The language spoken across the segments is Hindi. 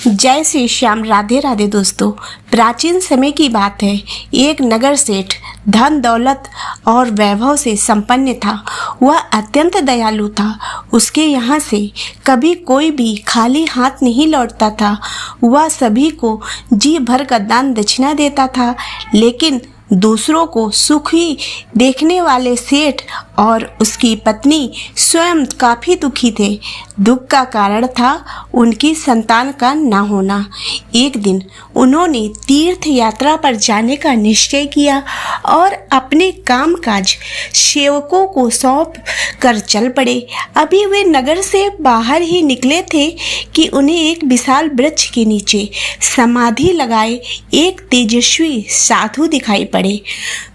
जय श्री श्याम। राधे राधे दोस्तों। प्राचीन समय की बात है। एक नगर सेठ धन दौलत और वैभव से संपन्न था। वह अत्यंत दयालु था। उसके यहाँ से कभी कोई भी खाली हाथ नहीं लौटता था। वह सभी को जी भर का दान दक्षिणा देता था, लेकिन दूसरों को सुखी देखने वाले सेठ और उसकी पत्नी स्वयं काफ़ी दुखी थे। दुख का कारण था उनकी संतान का न होना। एक दिन उन्होंने तीर्थ यात्रा पर जाने का निश्चय किया और अपने कामकाज सेवकों को सौंप कर चल पड़े। अभी वे नगर से बाहर ही निकले थे कि उन्हें एक विशाल वृक्ष के नीचे समाधि लगाए एक तेजस्वी साधु दिखाई पड़े।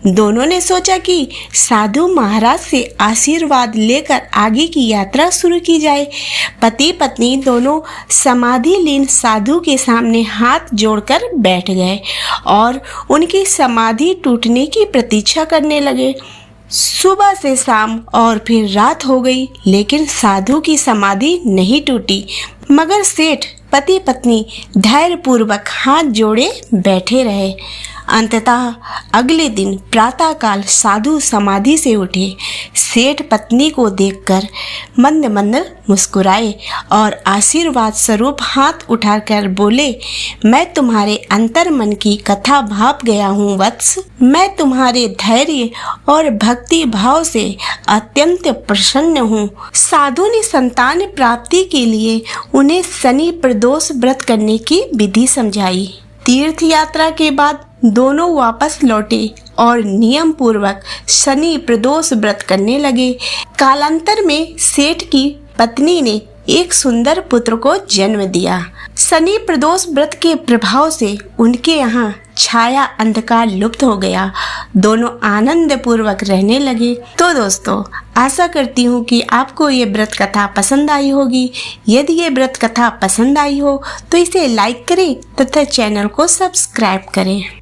दोनों ने सोचा कि साधु महाराज से आशीर्वाद लेकर आगे की यात्रा शुरू की जाए। पति पत्नी दोनों समाधि लीन साधु के सामने हाथ जोड़कर बैठ गए और उनकी समाधि टूटने की प्रतीक्षा करने लगे। सुबह से शाम और फिर रात हो गई, लेकिन साधु की समाधि नहीं टूटी। मगर सेठ पति पत्नी धैर्यपूर्वक हाथ जोड़े बैठे रहे। अंततः अगले दिन प्रातःकाल साधु समाधि से उठे। सेठ पत्नी को देखकर मंद मंद मुस्कुराए और आशीर्वाद स्वरूप हाथ उठाकर बोले, मैं तुम्हारे अंतर मन की कथा भाप गया हूँ वत्स। मैं तुम्हारे धैर्य और भक्ति भाव से अत्यंत प्रसन्न हूँ। साधु ने संतान प्राप्ति के लिए उन्हें शनि प्रदोष व्रत करने की विधि समझाई। तीर्थ यात्रा के बाद दोनों वापस लौटे और नियम पूर्वक शनि प्रदोष व्रत करने लगे। कालांतर में सेठ की पत्नी ने एक सुंदर पुत्र को जन्म दिया। शनि प्रदोष व्रत के प्रभाव से उनके यहाँ छाया अंधकार लुप्त हो गया। दोनों आनंद पूर्वक रहने लगे। तो दोस्तों, आशा करती हूँ कि आपको ये व्रत कथा पसंद आई होगी। यदि ये व्रत कथा पसंद आई हो तो इसे लाइक करें तथा चैनल को सब्सक्राइब करें।